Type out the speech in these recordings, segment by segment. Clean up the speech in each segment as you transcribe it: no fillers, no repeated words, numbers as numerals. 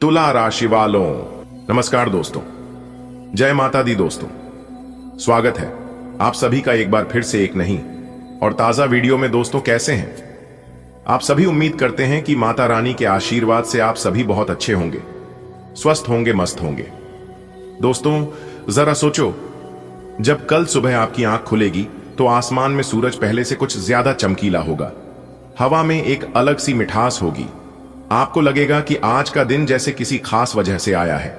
तुला राशि वालों, नमस्कार दोस्तों। जय माता दी दोस्तों। स्वागत है आप सभी का एक बार फिर से एक नई और ताजा वीडियो में। दोस्तों कैसे हैं आप सभी? उम्मीद करते हैं कि माता रानी के आशीर्वाद से आप सभी बहुत अच्छे होंगे, स्वस्थ होंगे, मस्त होंगे। दोस्तों जरा सोचो, जब कल सुबह आपकी आंख खुलेगी तो आसमान में सूरज पहले से कुछ ज्यादा चमकीला होगा, हवा में एक अलग सी मिठास होगी। आपको लगेगा कि आज का दिन जैसे किसी खास वजह से आया है।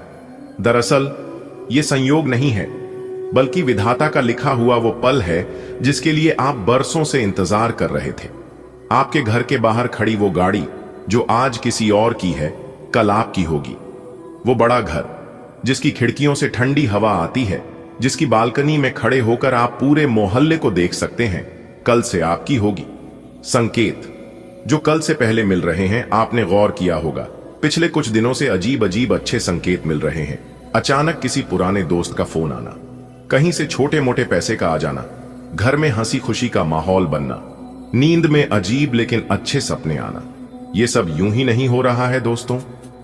दरअसल यह संयोग नहीं है, बल्कि विधाता का लिखा हुआ वो पल है जिसके लिए आप बरसों से इंतजार कर रहे थे। आपके घर के बाहर खड़ी वो गाड़ी जो आज किसी और की है, कल आपकी होगी। वो बड़ा घर जिसकी खिड़कियों से ठंडी हवा आती है, जिसकी बालकनी में खड़े होकर आप पूरे मोहल्ले को देख सकते हैं, कल से आपकी होगी। संकेत जो कल से पहले मिल रहे हैं, आपने गौर किया होगा पिछले कुछ दिनों से अजीब अजीब अच्छे संकेत मिल रहे हैं। अचानक किसी पुराने दोस्त का फोन आना, कहीं से छोटे मोटे पैसे का आ जाना, घर में हंसी खुशी का माहौल बनना, नींद में अजीब लेकिन अच्छे सपने आना। ये सब यूं ही नहीं हो रहा है दोस्तों,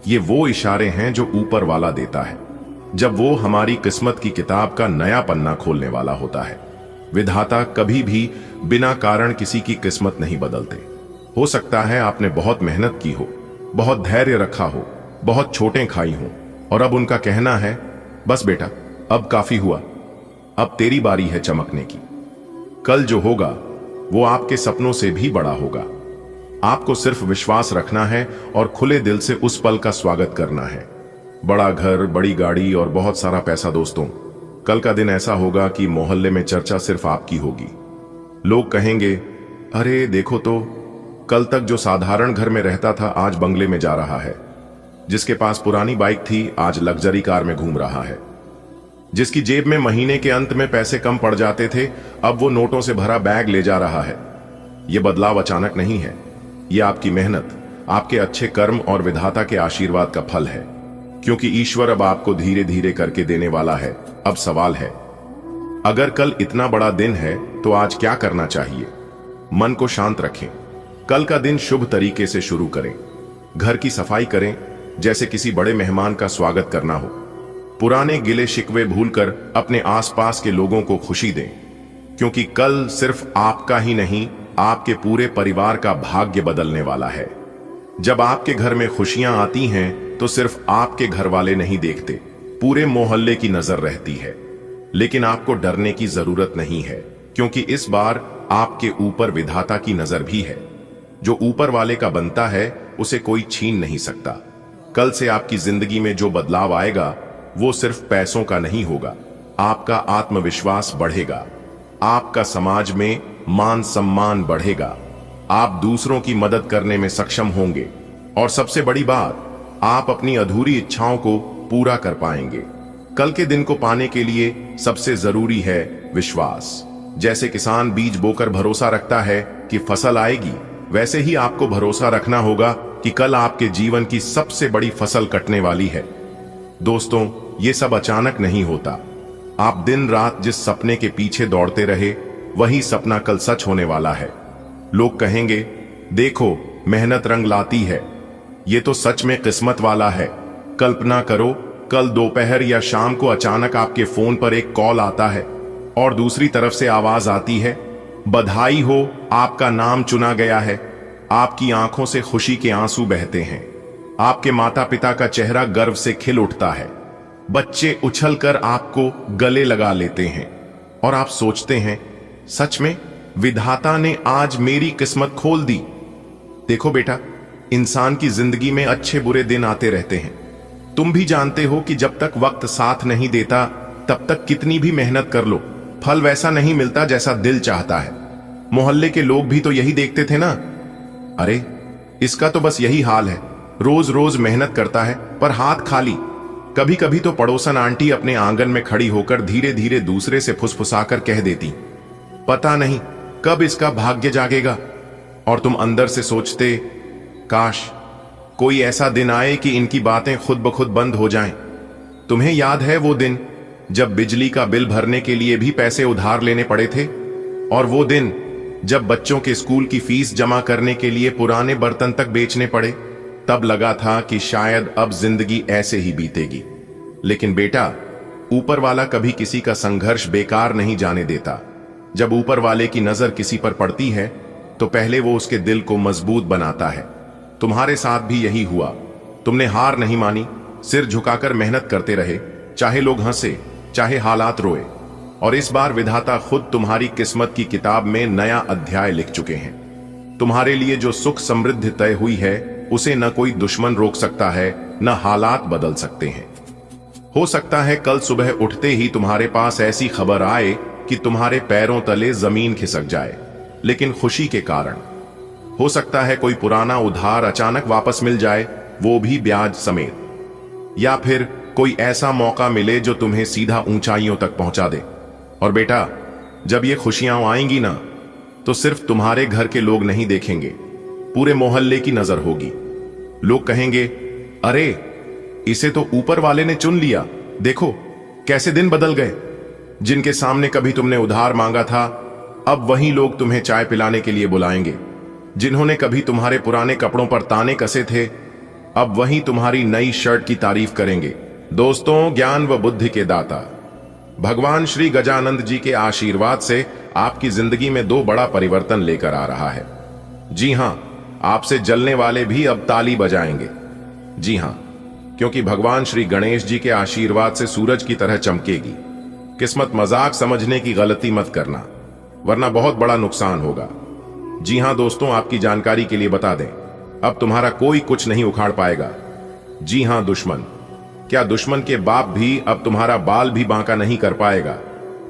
ये वो इशारे हैं जो ऊपर वाला देता है जब वो हमारी किस्मत की किताब का नया पन्ना खोलने वाला होता है। विधाता कभी भी बिना कारण किसी की किस्मत नहीं बदलते। हो सकता है आपने बहुत मेहनत की हो, बहुत धैर्य रखा हो, बहुत चोटें खाई हो, और अब उनका कहना है बस बेटा अब काफी हुआ, अब तेरी बारी है चमकने की। कल जो होगा वो आपके सपनों से भी बड़ा होगा। आपको सिर्फ विश्वास रखना है और खुले दिल से उस पल का स्वागत करना है। बड़ा घर, बड़ी गाड़ी और बहुत सारा पैसा। दोस्तों कल का दिन ऐसा होगा कि मोहल्ले में चर्चा सिर्फ आपकी होगी। लोग कहेंगे, अरे देखो तो, कल तक जो साधारण घर में रहता था आज बंगले में जा रहा है। जिसके पास पुरानी बाइक थी आज लग्जरी कार में घूम रहा है। जिसकी जेब में महीने के अंत में पैसे कम पड़ जाते थे, अब वो नोटों से भरा बैग ले जा रहा है। ये बदलाव अचानक नहीं है, ये आपकी मेहनत, आपके अच्छे कर्म और विधाता के आशीर्वाद का फल है। क्योंकि ईश्वर अब आपको धीरे धीरे करके देने वाला है। अब सवाल है, अगर कल इतना बड़ा दिन है तो आज क्या करना चाहिए? मन को शांत रखें। कल का दिन शुभ तरीके से शुरू करें। घर की सफाई करें जैसे किसी बड़े मेहमान का स्वागत करना हो। पुराने गिले शिकवे भूलकर अपने आसपास के लोगों को खुशी दें, क्योंकि कल सिर्फ आपका ही नहीं, आपके पूरे परिवार का भाग्य बदलने वाला है। जब आपके घर में खुशियां आती हैं तो सिर्फ आपके घर वाले नहीं देखते, पूरे मोहल्ले की नजर रहती है। लेकिन आपको डरने की जरूरत नहीं है, क्योंकि इस बार आपके ऊपर विधाता की नजर भी है। जो ऊपर वाले का बनता है उसे कोई छीन नहीं सकता। कल से आपकी जिंदगी में जो बदलाव आएगा वो सिर्फ पैसों का नहीं होगा। आपका आत्मविश्वास बढ़ेगा, आपका समाज में मान सम्मान बढ़ेगा, आप दूसरों की मदद करने में सक्षम होंगे, और सबसे बड़ी बात, आप अपनी अधूरी इच्छाओं को पूरा कर पाएंगे। कल के दिन को पाने के लिए सबसे जरूरी है विश्वास। जैसे किसान बीज बोकर भरोसा रखता है कि फसल आएगी, वैसे ही आपको भरोसा रखना होगा कि कल आपके जीवन की सबसे बड़ी फसल कटने वाली है। दोस्तों ये सब अचानक नहीं होता। आप दिन रात जिस सपने के पीछे दौड़ते रहे, वही सपना कल सच होने वाला है। लोग कहेंगे, देखो मेहनत रंग लाती है, ये तो सच में किस्मत वाला है। कल्पना करो, कल दोपहर या शाम को अचानक आपके फोन पर एक कॉल आता है और दूसरी तरफ से आवाज आती है, बधाई हो, आपका नाम चुना गया है। आपकी आंखों से खुशी के आंसू बहते हैं, आपके माता पिता का चेहरा गर्व से खिल उठता है, बच्चे उछलकर आपको गले लगा लेते हैं, और आप सोचते हैं, सच में विधाता ने आज मेरी किस्मत खोल दी। देखो बेटा, इंसान की जिंदगी में अच्छे बुरे दिन आते रहते हैं। तुम भी जानते हो कि जब तक वक्त साथ नहीं देता तब तक कितनी भी मेहनत कर लो, फल वैसा नहीं मिलता जैसा दिल चाहता है। मोहल्ले के लोग भी तो यही देखते थे ना, अरे इसका तो बस यही हाल है, रोज रोज मेहनत करता है पर हाथ खाली। कभी कभी तो पड़ोसन आंटी अपने आंगन में खड़ी होकर धीरे धीरे दूसरे से फुसफुसाकर कह देती, पता नहीं कब इसका भाग्य जागेगा। और तुम अंदर से सोचते, काश कोई ऐसा दिन आए कि इनकी बातें खुद ब खुद बंद हो जाएं। तुम्हें याद है वो दिन जब बिजली का बिल भरने के लिए भी पैसे उधार लेने पड़े थे? और वो दिन जब बच्चों के स्कूल की फीस जमा करने के लिए पुराने बर्तन तक बेचने पड़े? तब लगा था कि शायद अब जिंदगी ऐसे ही बीतेगी। लेकिन बेटा, ऊपर वाला कभी किसी का संघर्ष बेकार नहीं जाने देता। जब ऊपर वाले की नजर किसी पर पड़ती है तो पहले वो उसके दिल को मजबूत बनाता है। तुम्हारे साथ भी यही हुआ। तुमने हार नहीं मानी, सिर झुकाकर मेहनत करते रहे, चाहे लोग हंसे, चाहे हालात रोए। और इस बार विधाता खुद तुम्हारी किस्मत की किताब में नया अध्याय लिख चुके हैं। तुम्हारे लिए जो सुख समृद्धि तय हुई है उसे न कोई दुश्मन रोक सकता है, न हालात बदल सकते हैं। हो सकता है कल सुबह उठते ही तुम्हारे पास ऐसी खबर आए कि तुम्हारे पैरों तले जमीन खिसक जाए, लेकिन खुशी के कारण। हो सकता है कोई पुराना उधार अचानक वापस मिल जाए, वो भी ब्याज समेत। या फिर कोई ऐसा मौका मिले जो तुम्हें सीधा ऊंचाइयों तक पहुंचा दे। और बेटा, जब ये खुशियां आएंगी ना, तो सिर्फ तुम्हारे घर के लोग नहीं देखेंगे, पूरे मोहल्ले की नजर होगी। लोग कहेंगे, अरे इसे तो ऊपर वाले ने चुन लिया, देखो कैसे दिन बदल गए। जिनके सामने कभी तुमने उधार मांगा था, अब वही लोग तुम्हें चाय पिलाने के लिए बुलाएंगे। जिन्होंने कभी तुम्हारे पुराने कपड़ों पर ताने कसे थे, अब वही तुम्हारी नई शर्ट की तारीफ करेंगे। दोस्तों, ज्ञान व बुद्धि के दाता भगवान श्री गजानंद जी के आशीर्वाद से आपकी जिंदगी में दो बड़ा परिवर्तन लेकर आ रहा है। जी हां, आपसे जलने वाले भी अब ताली बजाएंगे। जी हां, क्योंकि भगवान श्री गणेश जी के आशीर्वाद से सूरज की तरह चमकेगी। किस्मत मजाक समझने की गलती मत करना, वरना बहुत बड़ा नुकसान होगा। जी हां दोस्तों, आपकी जानकारी के लिए बता दें, अब तुम्हारा कोई कुछ नहीं उखाड़ पाएगा। जी हां दुश्मन, क्या दुश्मन के बाप भी अब तुम्हारा बाल भी बांका नहीं कर पाएगा,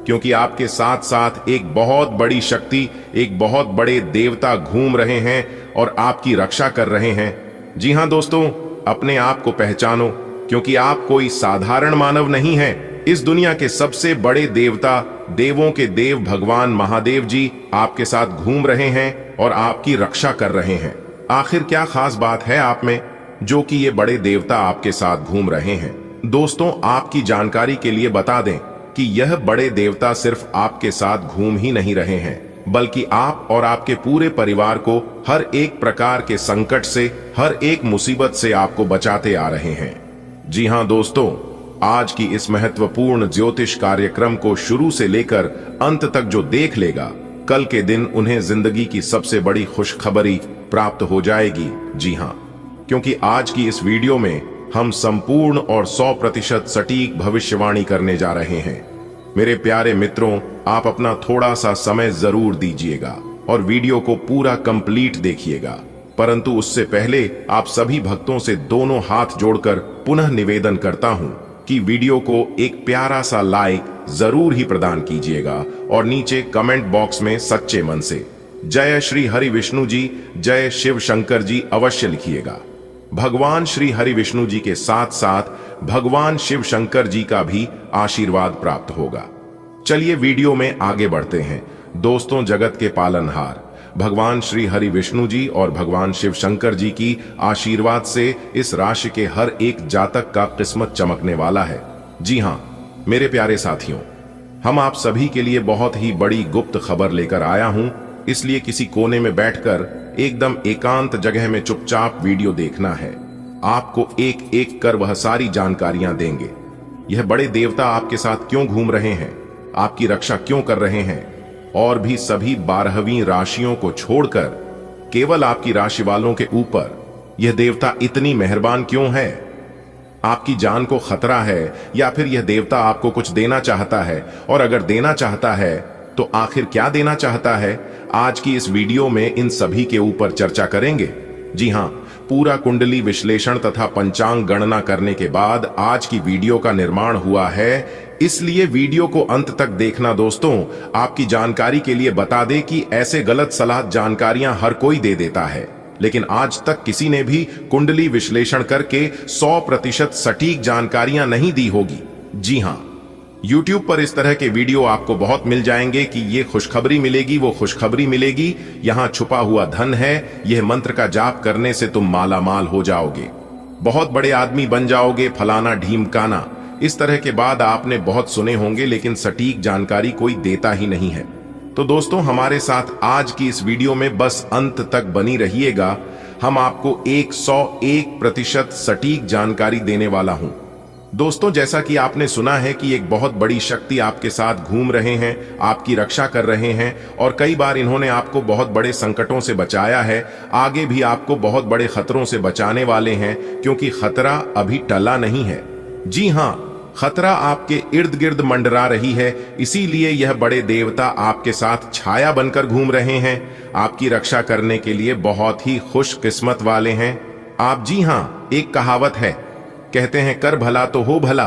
क्योंकि आपके साथ साथ एक बहुत बड़ी शक्ति, एक बहुत बड़े देवता घूम रहे हैं और आपकी रक्षा कर रहे हैं। जी हां दोस्तों, अपने आप को पहचानो, क्योंकि आप कोई साधारण मानव नहीं हैं। इस दुनिया के सबसे बड़े देवता, देवों के देव भगवान महादेव जी आपके साथ घूम रहे हैं और आपकी रक्षा कर रहे हैं। आखिर क्या खास बात है आप में जो कि ये बड़े देवता आपके साथ घूम रहे हैं? दोस्तों, आपकी जानकारी के लिए बता दें कि यह बड़े देवता सिर्फ आपके साथ घूम ही नहीं रहे हैं, बल्कि आप और आपके पूरे परिवार को हर एक प्रकार के संकट से, हर एक मुसीबत से आपको बचाते आ रहे हैं। जी हां दोस्तों, आज की इस महत्वपूर्ण ज्योतिष कार्यक्रम को शुरू से लेकर अंत तक जो देख लेगा, कल के दिन उन्हें जिंदगी की सबसे बड़ी खुशखबरी प्राप्त हो जाएगी। जी हां, क्योंकि आज की इस वीडियो में हम संपूर्ण और 100% सटीक भविष्यवाणी करने जा रहे हैं। मेरे प्यारे मित्रों, आप अपना थोड़ा सा समय जरूर दीजिएगा और वीडियो को पूरा कंप्लीट देखिएगा। परंतु उससे पहले आप सभी भक्तों से दोनों हाथ जोड़कर पुनः निवेदन करता हूं कि वीडियो को एक प्यारा सा लाइक जरूर ही प्रदान कीजिएगा और नीचे कमेंट बॉक्स में सच्चे मन से जय श्री हरि विष्णु जी, जय शिव शंकर जी अवश्य लिखिएगा। भगवान श्री हरि विष्णु जी के साथ साथ भगवान शिव शंकर जी का भी आशीर्वाद प्राप्त होगा। चलिए वीडियो में आगे बढ़ते हैं। दोस्तों, जगत के पालनहार भगवान श्री हरि विष्णु जी और भगवान शिव शंकर जी की आशीर्वाद से इस राशि के हर एक जातक का किस्मत चमकने वाला है। जी हां मेरे प्यारे साथियों, हम आप सभी के लिए बहुत ही बड़ी गुप्त खबर लेकर आया हूं, इसलिए किसी कोने में बैठकर एकदम एकांत जगह में चुपचाप वीडियो देखना है। आपको एक एक कर वह सारी जानकारियां देंगे। यह बड़े देवता आपके साथ क्यों घूम रहे हैं, आपकी रक्षा क्यों कर रहे हैं, और भी सभी 12वीं राशियों को छोड़कर केवल आपकी राशि वालों के ऊपर यह देवता इतनी मेहरबान क्यों है। आपकी जान को खतरा है या फिर यह देवता आपको कुछ देना चाहता है, और अगर देना चाहता है तो आखिर क्या देना चाहता है, आज की इस वीडियो में इन सभी के ऊपर चर्चा करेंगे। जी हां, पूरा कुंडली विश्लेषण तथा पंचांग गणना करने के बाद आज की वीडियो का निर्माण हुआ है, इसलिए वीडियो को अंत तक देखना। दोस्तों, आपकी जानकारी के लिए बता दें कि ऐसे गलत सलाह जानकारियां हर कोई दे देता है, लेकिन आज तक किसी ने भी कुंडली विश्लेषण करके 100% सटीक जानकारियां नहीं दी होगी। जी हां, YouTube पर इस तरह के वीडियो आपको बहुत मिल जाएंगे कि ये खुशखबरी मिलेगी, वो खुशखबरी मिलेगी, यहां छुपा हुआ धन है, यह मंत्र का जाप करने से तुम माला माल हो जाओगे, बहुत बड़े आदमी बन जाओगे, फलाना ढीमकाना। इस तरह के बाद आपने बहुत सुने होंगे, लेकिन सटीक जानकारी कोई देता ही नहीं है। तो दोस्तों, हमारे साथ आज की इस वीडियो में बस अंत तक बनी रहिएगा। हम आपको 101% सटीक जानकारी देने वाला हूं। दोस्तों, जैसा कि आपने सुना है कि एक बहुत बड़ी शक्ति आपके साथ घूम रहे हैं, आपकी रक्षा कर रहे हैं और कई बार इन्होंने आपको बहुत बड़े संकटों से बचाया है। आगे भी आपको बहुत बड़े खतरों से बचाने वाले हैं, क्योंकि खतरा अभी टला नहीं है। जी हां, खतरा आपके इर्द गिर्द मंडरा रही है, इसीलिए यह बड़े देवता आपके साथ छाया बनकर घूम रहे हैं, आपकी रक्षा करने के लिए बहुत ही खुशकिस्मत वाले हैं आप। जी हां, एक कहावत है, कहते हैं कर भला तो हो भला।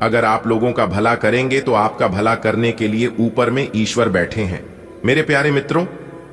अगर आप लोगों का भला करेंगे तो आपका भला करने के लिए ऊपर में ईश्वर बैठे हैं। मेरे प्यारे मित्रों,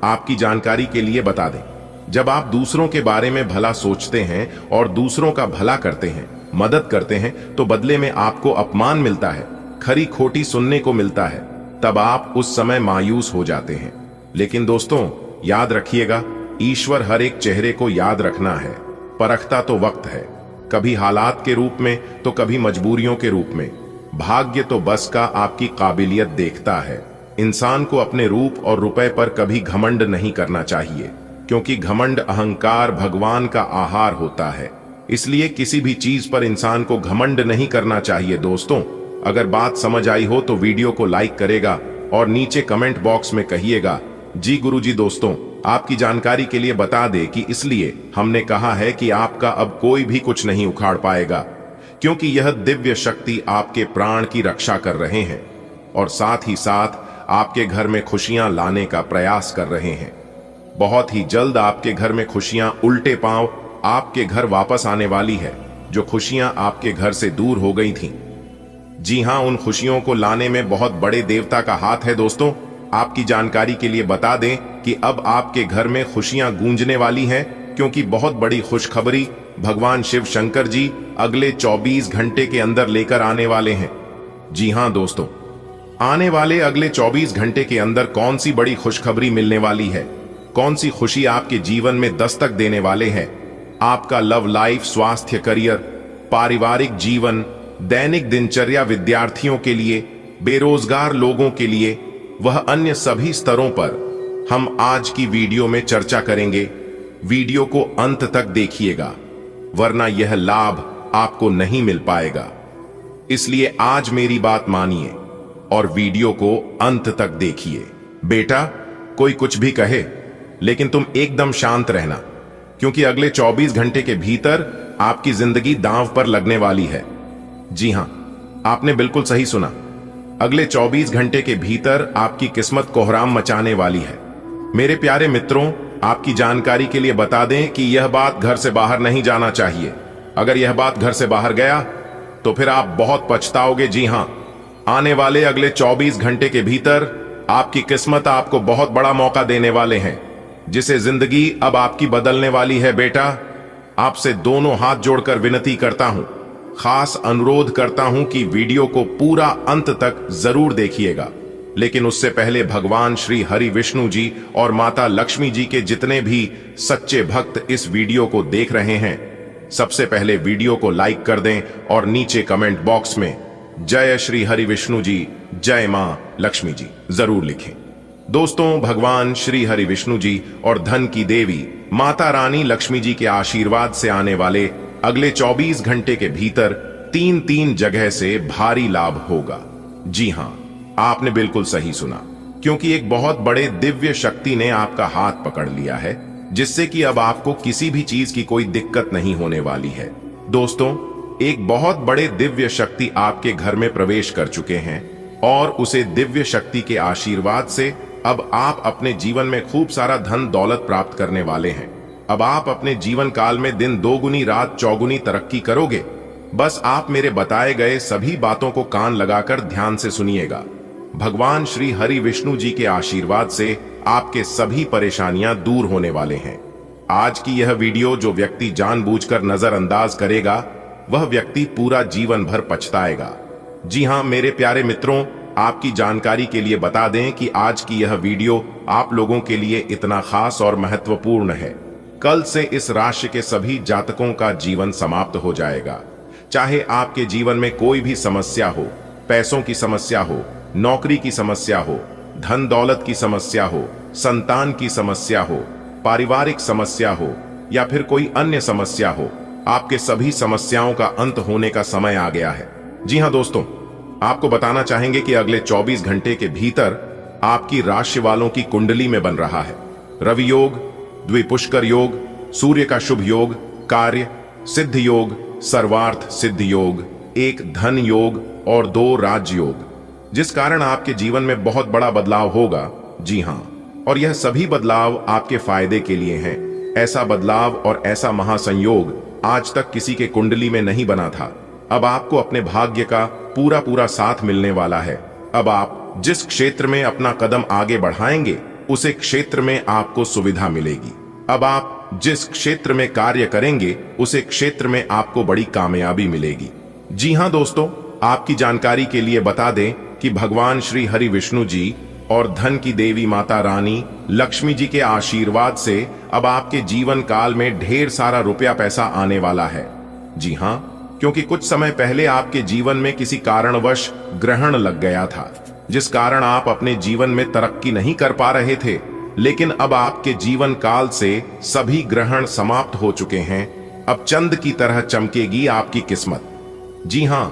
आपकी जानकारी के लिए बता दें, जब आप दूसरों के बारे में भला सोचते हैं और दूसरों का भला करते हैं, मदद करते हैं, तो बदले में आपको अपमान मिलता है, खरी खोटी सुनने को मिलता है, तब आप उस समय मायूस हो जाते हैं। लेकिन दोस्तों, याद रखिएगा, ईश्वर हर एक चेहरे को याद रखना है, परखता तो वक्त है, कभी हालात के रूप में तो कभी मजबूरियों के रूप में। भाग्य तो बस का आपकी काबिलियत देखता है। इंसान को अपने रूप और रुपए पर कभी घमंड नहीं करना चाहिए, क्योंकि घमंड अहंकार भगवान का आहार होता है। इसलिए किसी भी चीज पर इंसान को घमंड नहीं करना चाहिए। दोस्तों, अगर बात समझ आई हो तो वीडियो को लाइक करेगा और नीचे कमेंट बॉक्स में कहिएगा जी गुरुजी। दोस्तों, आपकी जानकारी के लिए बता दें कि इसलिए हमने कहा है कि आपका अब कोई भी कुछ नहीं उखाड़ पाएगा, क्योंकि यह दिव्य शक्ति आपके प्राण की रक्षा कर रहे हैं और साथ ही साथ आपके घर में खुशियां लाने का प्रयास कर रहे हैं। बहुत ही जल्द आपके घर में खुशियां उल्टे पांव आपके घर वापस आने वाली है, जो खुशियां आपके घर से दूर हो गई थीं। जी हां, उन खुशियों को लाने में बहुत बड़े देवता का हाथ है। दोस्तों, आपकी जानकारी के लिए बता दें कि अब आपके घर में खुशियां गूंजने वाली हैं, क्योंकि बहुत बड़ी खुशखबरी भगवान शिव शंकर जी अगले 24 घंटे के अंदर लेकर आने वाले हैं। जी हां दोस्तों, आने वाले अगले 24 घंटे के अंदर कौन सी बड़ी खुशखबरी मिलने वाली है, कौन सी खुशी आपके जीवन में दस्तक देने वाले हैं। आपका लव लाइफ, स्वास्थ्य, करियर, पारिवारिक जीवन, दैनिक दिनचर्या, विद्यार्थियों के लिए, बेरोजगार लोगों के लिए, वह अन्य सभी स्तरों पर हम आज की वीडियो में चर्चा करेंगे। वीडियो को अंत तक देखिएगा, वरना यह लाभ आपको नहीं मिल पाएगा। इसलिए आज मेरी बात मानिए और वीडियो को अंत तक देखिए। बेटा, कोई कुछ भी कहे, लेकिन तुम एकदम शांत रहना, क्योंकि अगले 24 घंटे के भीतर आपकी जिंदगी दांव पर लगने वाली है। जी हां, आपने बिल्कुल सही सुना, अगले 24 घंटे के भीतर आपकी किस्मत कोहराम मचाने वाली है। मेरे प्यारे मित्रों, आपकी जानकारी के लिए बता दें कि यह बात घर से बाहर नहीं जाना चाहिए। अगर यह बात घर से बाहर गया तो फिर आप बहुत पछताओगे। जी हां, आने वाले अगले 24 घंटे के भीतर आपकी किस्मत आपको बहुत बड़ा मौका देने वाले हैं, जिसे जिंदगी अब आपकी बदलने वाली है। बेटा, आपसे दोनों हाथ जोड़कर विनती करता हूं, खास अनुरोध करता हूं कि वीडियो को पूरा अंत तक जरूर देखिएगा। लेकिन उससे पहले भगवान श्री हरि विष्णु जी और माता लक्ष्मी जी के जितने भी सच्चे भक्त इस वीडियो को देख रहे हैं, सबसे पहले वीडियो को लाइक कर दें और नीचे कमेंट बॉक्स में जय श्री हरि विष्णु जी, जय मां लक्ष्मी जी जरूर लिखें। दोस्तों, भगवान श्री हरि विष्णु जी और धन की देवी माता रानी लक्ष्मी जी के आशीर्वाद से आने वाले अगले 24 घंटे के भीतर 3 जगह से भारी लाभ होगा। जी हां, आपने बिल्कुल सही सुना, क्योंकि एक बहुत बड़े दिव्य शक्ति ने आपका हाथ पकड़ लिया है, जिससे कि अब आपको किसी भी चीज की कोई दिक्कत नहीं होने वाली है। दोस्तों, एक बहुत बड़े दिव्य शक्ति आपके घर में प्रवेश कर चुके हैं और उसे दिव्य शक्ति के आशीर्वाद से अब आप अपने जीवन में खूब सारा धन दौलत प्राप्त करने वाले हैं। अब आप अपने जीवन काल में दिन दोगुनी रात चौगुनी तरक्की करोगे। बस आप मेरे बताए गए सभी बातों को कान लगाकर ध्यान से सुनिएगा। भगवान श्री हरि विष्णु जी के आशीर्वाद से आपके सभी परेशानियां दूर होने वाले हैं। आज की यह वीडियो जो व्यक्ति जानबूझकर नजरअंदाज करेगा, वह व्यक्ति पूरा जीवन भर पछताएगा। जी हां मेरे प्यारे मित्रों, आपकी जानकारी के लिए बता दें कि आज की यह वीडियो आप लोगों के लिए इतना खास और महत्वपूर्ण है। कल से इस राशि के सभी जातकों का जीवन समाप्त हो जाएगा। चाहे आपके जीवन में कोई भी समस्या हो, पैसों की समस्या हो, नौकरी की समस्या हो, धन दौलत की समस्या हो, संतान की समस्या हो, पारिवारिक समस्या हो, या फिर कोई अन्य समस्या हो, आपके सभी समस्याओं का अंत होने का समय आ गया है। जी हां दोस्तों, आपको बताना चाहेंगे कि अगले 24 घंटे के भीतर आपकी राशि वालों की कुंडली में बन रहा है रवि योग, द्विपुष्कर योग, सूर्य का शुभ योग, कार्य सिद्ध योग, सर्वार्थ सिद्ध योग, एक धन योग और 2 राज योग, जिस कारण आपके जीवन में बहुत बड़ा बदलाव होगा। जी हां, और यह सभी बदलाव आपके फायदे के लिए हैं। ऐसा बदलाव और ऐसा महासंयोग आज तक किसी के कुंडली में नहीं बना था। अब आपको अपने भाग्य का पूरा पूरा साथ मिलने वाला है। अब आप जिस क्षेत्र में अपना कदम आगे बढ़ाएंगे, उसे क्षेत्र में आपको सुविधा मिलेगी। अब आप जिस क्षेत्र में कार्य करेंगे, उसे क्षेत्र में आपको बड़ी कामयाबी मिलेगी। जी हां दोस्तों, आपकी जानकारी के लिए बता दें कि भगवान श्री हरि विष्णु जी और धन की देवी माता रानी लक्ष्मी जी के आशीर्वाद से अब आपके जीवन काल में ढेर सारा रुपया पैसा आने वाला है। जी हां, क्योंकि कुछ समय पहले आपके जीवन में किसी कारणवश ग्रहण लग गया था, जिस कारण आप अपने जीवन में तरक्की नहीं कर पा रहे थे। लेकिन अब आपके जीवन काल से सभी ग्रहण समाप्त हो चुके हैं। अब चंद की तरह चमकेगी आपकी किस्मत। जी हां,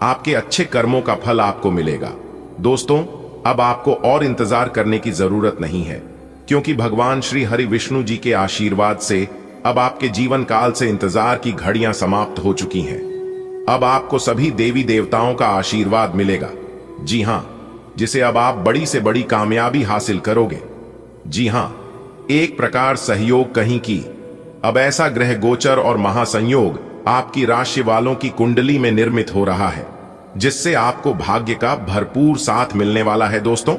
आपके अच्छे कर्मों का फल आपको मिलेगा। दोस्तों, अब आपको और इंतजार करने की जरूरत नहीं है, क्योंकि भगवान श्री हरि विष्णु जी के आशीर्वाद से अब आपके जीवन काल से इंतजार की घड़ियां समाप्त हो चुकी हैं। अब आपको सभी देवी देवताओं का आशीर्वाद मिलेगा। जी हां, जिसे अब आप बड़ी से बड़ी कामयाबी हासिल करोगे। जी हां, एक प्रकार सहयोग कहीं की। अब ऐसा ग्रह गोचर और महासंयोग आपकी राशि वालों की कुंडली में निर्मित हो रहा है, जिससे आपको भाग्य का भरपूर साथ मिलने वाला है। दोस्तों,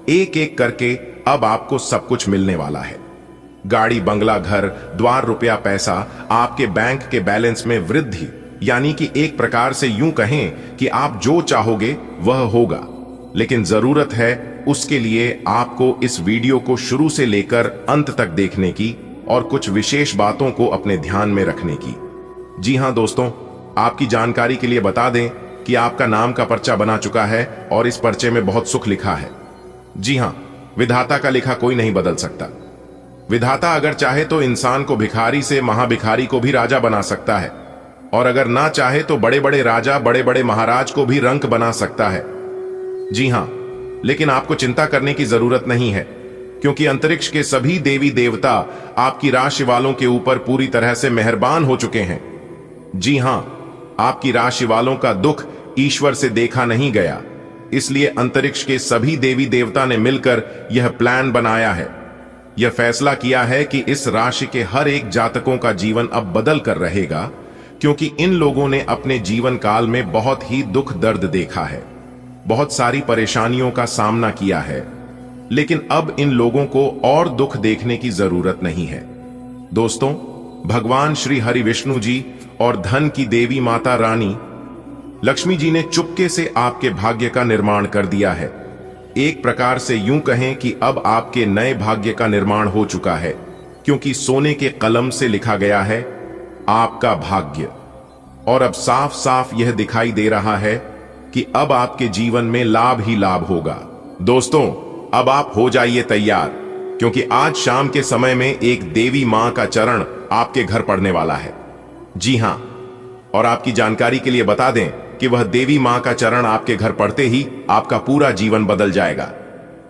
एक एक करके अब आपको सब कुछ मिलने वाला है। गाड़ी, बंगला, घर द्वार, रुपया, पैसा, आपके बैंक के बैलेंस में वृद्धि, यानी कि एक प्रकार से यूं कहें कि आप जो चाहोगे वह होगा। लेकिन जरूरत है उसके लिए आपको इस वीडियो को शुरू से लेकर अंत तक देखने की और कुछ विशेष बातों को अपने ध्यान में रखने की। जी हां दोस्तों, आपकी जानकारी के लिए बता दें कि आपका नाम का पर्चा बना चुका है और इस पर्चे में बहुत सुख लिखा है। जी हां, विधाता का लिखा कोई नहीं बदल सकता। विधाता अगर चाहे तो इंसान को भिखारी से महाभिखारी को भी राजा बना सकता है, और अगर ना चाहे तो बड़े बड़े राजा, बड़े बड़े महाराज को भी रंक बना सकता है। जी हां, लेकिन आपको चिंता करने की जरूरत नहीं है, क्योंकि अंतरिक्ष के सभी देवी देवता आपकी राशि वालों के ऊपर पूरी तरह से मेहरबान हो चुके हैं। जी हां, आपकी राशि वालों का दुख ईश्वर से देखा नहीं गया, इसलिए अंतरिक्ष के सभी देवी देवता ने मिलकर यह प्लान बनाया है। यह फैसला किया है कि इस राशि के हर एक जातकों का जीवन अब बदल कर रहेगा, क्योंकि इन लोगों ने अपने जीवन काल में बहुत ही दुख दर्द देखा है, बहुत सारी परेशानियों का सामना किया है। लेकिन अब इन लोगों को और दुख देखने की जरूरत नहीं है। दोस्तों, भगवान श्री हरि विष्णु जी और धन की देवी माता रानी लक्ष्मी जी ने चुपके से आपके भाग्य का निर्माण कर दिया है। एक प्रकार से यूं कहें कि अब आपके नए भाग्य का निर्माण हो चुका है, क्योंकि सोने के कलम से लिखा गया है आपका भाग्य। और अब साफ साफ यह दिखाई दे रहा है कि अब आपके जीवन में लाभ ही लाभ होगा। दोस्तों, अब आप हो जाइए तैयार, क्योंकि आज शाम के समय में एक देवी मां का चरण आपके घर पड़ने वाला है। जी हां, और आपकी जानकारी के लिए बता दें कि वह देवी मां का चरण आपके घर पड़ते ही आपका पूरा जीवन बदल जाएगा।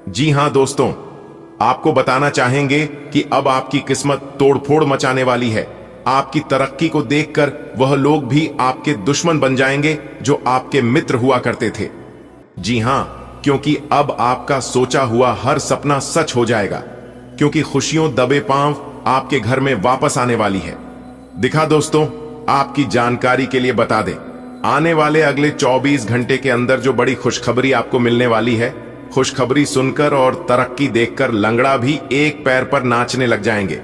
जी हां दोस्तों, आपको बताना चाहेंगे कि अब आपकी किस्मत तोड़फोड़ मचाने वाली है। आपकी तरक्की को देखकर वह लोग भी आपके दुश्मन बन जाएंगे जो आपके मित्र हुआ करते थे। जी हां, क्योंकि अब आपका सोचा हुआ हर सपना सच हो जाएगा, क्योंकि खुशियों दबे पांव आपके घर में वापस आने वाली है। दिखा दोस्तों, आपकी जानकारी के लिए बता दें, आने वाले अगले 24 घंटे के अंदर जो बड़ी खुशखबरी आपको मिलने वाली है, खुशखबरी सुनकर और तरक्की देखकर लंगड़ा भी एक पैर पर नाचने लग जाएंगे।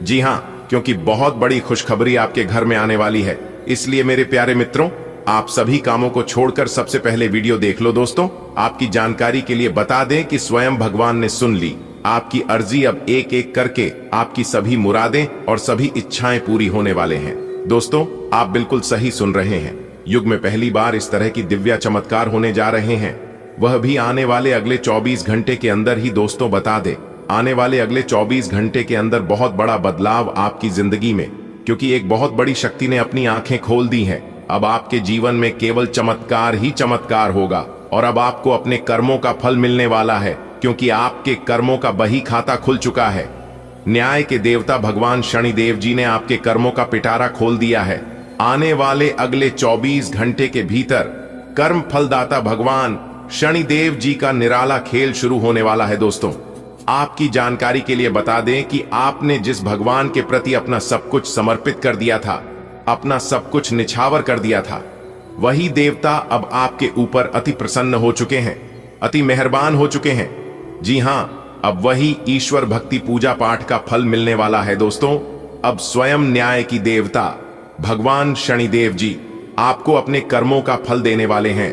जी हां, क्योंकि बहुत बड़ी खुशखबरी आपके घर में आने वाली है। इसलिए मेरे प्यारे मित्रों, आप सभी कामों को छोड़कर सबसे पहले वीडियो देख लो। दोस्तों, आपकी जानकारी के लिए बता दें कि स्वयं भगवान ने सुन ली आपकी अर्जी। अब एक एक करके आपकी सभी मुरादें और सभी इच्छाएं पूरी होने वाले हैं। दोस्तों, आप बिल्कुल सही सुन रहे हैं। युग में पहली बार इस तरह की दिव्य चमत्कार होने जा रहे हैं, वह भी आने वाले अगले 24 घंटे के अंदर ही। दोस्तों, बता दें आने वाले अगले 24 घंटे के अंदर बहुत बड़ा बदलाव आपकी जिंदगी में, क्योंकि एक बहुत बड़ी शक्ति ने अपनी आंखें खोल दी हैं। अब आपके जीवन में केवल चमत्कार ही चमत्कार होगा और अब आपको अपने कर्मों का फल मिलने वाला है, क्योंकि आपके कर्मों का बही खाता खुल चुका है। न्याय के देवता भगवान शनिदेव जी ने आपके कर्मों का पिटारा खोल दिया है। आने वाले अगले 24 घंटे के भीतर कर्म फलदाता भगवान शनिदेव जी का निराला खेल शुरू होने वाला है। दोस्तों, आपकी जानकारी के लिए बता दें कि आपने जिस भगवान के प्रति अपना सब कुछ समर्पित कर दिया था, अपना सब कुछ निछावर कर दिया था, वही देवता अब आपके ऊपर अति प्रसन्न हो चुके हैं, अति मेहरबान हो चुके हैं। जी हां, अब वही ईश्वर भक्ति पूजा पाठ का फल मिलने वाला है। दोस्तों, अब स्वयं न्याय की देवता भगवान शनिदेव जी आपको अपने कर्मों का फल देने वाले हैं।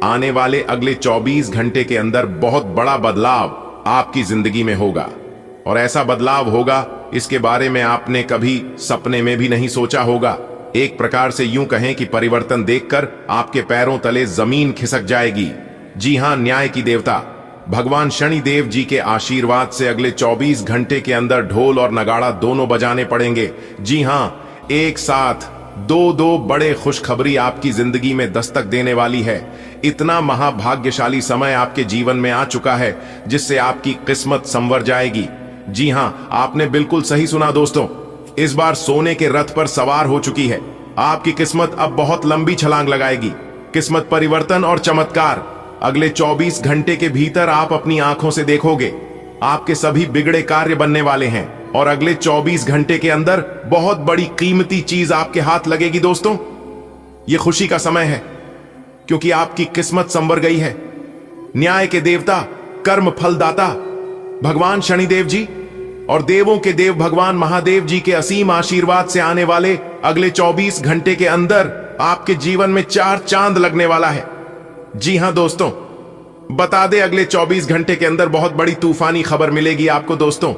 आने वाले अगले 24 घंटे के अंदर बहुत बड़ा बदलाव आपकी जिंदगी में होगा, और ऐसा बदलाव होगा इसके बारे में आपने कभी सपने में भी नहीं सोचा होगा। एक प्रकार से यूं कहें कि परिवर्तन देखकर आपके पैरों तले जमीन खिसक जाएगी। जी हां, न्याय की देवता भगवान शनिदेव जी के आशीर्वाद से अगले 24 घंटे के अंदर ढोल और नगाड़ा दोनों बजाने पड़ेंगे। जी हां, एक साथ दो बड़े खुशखबरी आपकी जिंदगी में दस्तक देने वाली है। इतना महाभाग्यशाली समय आपके जीवन में आ चुका है जिससे आपकी किस्मत संवर जाएगी। जी हां, आपने बिल्कुल सही सुना दोस्तों, इस बार सोने के रथ पर सवार हो चुकी है। आपकी किस्मत अब बहुत लंबी छलांग लगाएगी। किस्मत परिवर्तन और चमत्कार अगले 24 घंटे के भीतर आप अपनी आंखों से देखोगे। आपके सभी बिगड़े कार्य बनने वाले हैं और अगले 24 घंटे के अंदर बहुत बड़ी कीमती चीज आपके हाथ लगेगी। दोस्तों, यह खुशी का समय है क्योंकि आपकी किस्मत संवर गई है। न्याय के देवता, कर्म फलदाता भगवान शनिदेव जी और देवों के देव भगवान महादेव जी के असीम आशीर्वाद से आने वाले अगले 24 घंटे के अंदर आपके जीवन में 4 चांद लगने वाला है। जी हां दोस्तों, बता दे अगले 24 घंटे के अंदर बहुत बड़ी तूफानी खबर मिलेगी आपको। दोस्तों,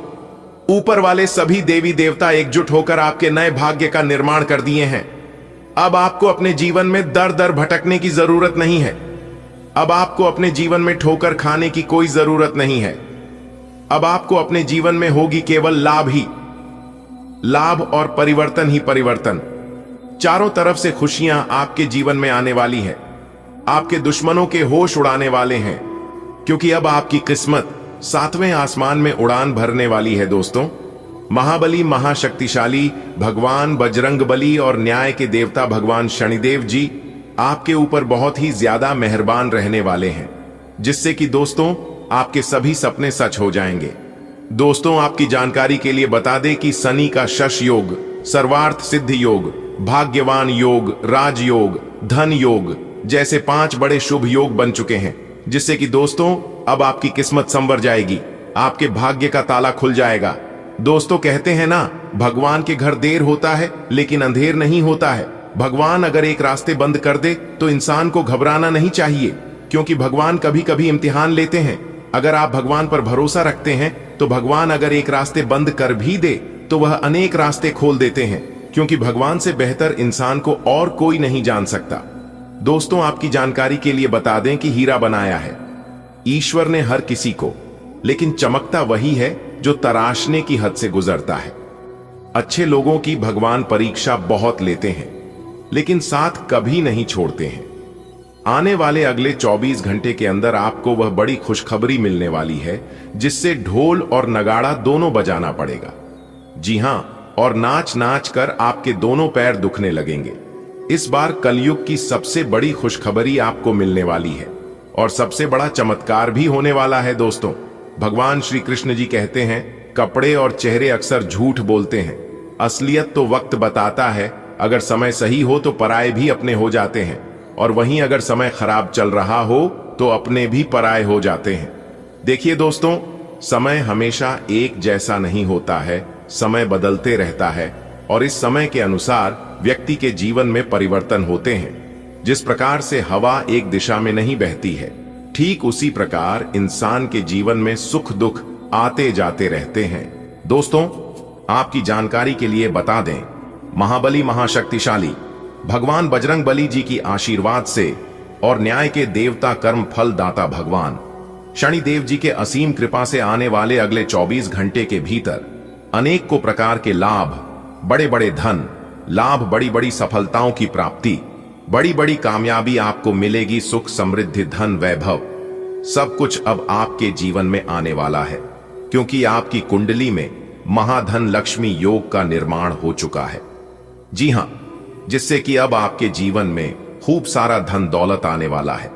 ऊपर वाले सभी देवी देवता एकजुट होकर आपके नए भाग्य का निर्माण कर दिए हैं। अब आपको अपने जीवन में दर दर भटकने की जरूरत नहीं है। अब आपको अपने जीवन में ठोकर खाने की कोई जरूरत नहीं है। अब आपको अपने जीवन में होगी केवल लाभ ही लाभ और परिवर्तन ही परिवर्तन। चारों तरफ से खुशियां आपके जीवन में आने वाली है। आपके दुश्मनों के होश उड़ाने वाले हैं, क्योंकि अब आपकी किस्मत 7वें आसमान में उड़ान भरने वाली है। दोस्तों, महाबली महाशक्तिशाली भगवान बजरंगबली और न्याय के देवता भगवान शनिदेव जी आपके ऊपर बहुत ही ज्यादा मेहरबान रहने वाले हैं, जिससे कि दोस्तों आपके सभी सपने सच हो जाएंगे। दोस्तों, आपकी जानकारी के लिए बता दें कि शनि का शश योग, सर्वार्थ सिद्ध योग, भाग्यवान योग, राजयोग, धन योग जैसे 5 बड़े शुभ योग बन चुके हैं, जिससे कि दोस्तों अब आपकी किस्मत संवर जाएगी, आपके भाग्य का ताला खुल जाएगा। दोस्तों, कहते हैं ना, भगवान के घर देर होता है लेकिन अंधेर नहीं होता है। भगवान अगर एक रास्ते बंद कर दे तो इंसान को घबराना नहीं चाहिए, क्योंकि भगवान कभी कभी इम्तिहान लेते हैं। अगर आप भगवान पर भरोसा रखते हैं तो भगवान अगर एक रास्ते बंद कर भी दे तो वह अनेक रास्ते खोल देते हैं, क्योंकि भगवान से बेहतर इंसान को और कोई नहीं जान सकता। दोस्तों, आपकी जानकारी के लिए बता दें कि हीरा बनाया है ईश्वर ने हर किसी को, लेकिन चमकता वही है जो तराशने की हद से गुजरता है। अच्छे लोगों की भगवान परीक्षा बहुत लेते हैं, लेकिन साथ कभी नहीं छोड़ते हैं। आने वाले अगले 24 घंटे के अंदर आपको वह बड़ी खुशखबरी मिलने वाली है, जिससे ढोल और नगाड़ा दोनों बजाना पड़ेगा। जी हां, और नाच नाच कर आपके दोनों पैर दुखने लगेंगे। इस बार कलयुग की सबसे बड़ी खुशखबरी आपको मिलने वाली है और सबसे बड़ा चमत्कार भी होने वाला है। दोस्तों, भगवान श्री कृष्ण जी कहते हैं, कपड़े और चेहरे अक्सर झूठ बोलते हैं, असलियत तो वक्त बताता है। अगर समय सही हो तो पराये भी अपने हो जाते हैं, और वहीं अगर समय खराब चल रहा हो तो अपने भी पराये हो जाते हैं। देखिए दोस्तों, समय हमेशा एक जैसा नहीं होता है, समय बदलते रहता है और इस समय के अनुसार व्यक्ति के जीवन में परिवर्तन होते हैं। जिस प्रकार से हवा एक दिशा में नहीं बहती है, ठीक उसी प्रकार इंसान के जीवन में सुख दुख आते जाते रहते हैं। दोस्तों, आपकी जानकारी के लिए बता दें, महाबली महाशक्तिशाली भगवान बजरंगबली जी की आशीर्वाद से और न्याय के देवता कर्म फल दाता भगवान शनिदेव जी के असीम कृपा से आने वाले अगले 24 घंटे के भीतर अनेक को प्रकार के लाभ, बड़े बड़े धन लाभ, बड़ी बड़ी सफलताओं की प्राप्ति, बड़ी बड़ी कामयाबी आपको मिलेगी। सुख, समृद्धि, धन, वैभव सब कुछ अब आपके जीवन में आने वाला है, क्योंकि आपकी कुंडली में महाधन लक्ष्मी योग का निर्माण हो चुका है। जी हां, जिससे कि अब आपके जीवन में खूब सारा धन दौलत आने वाला है।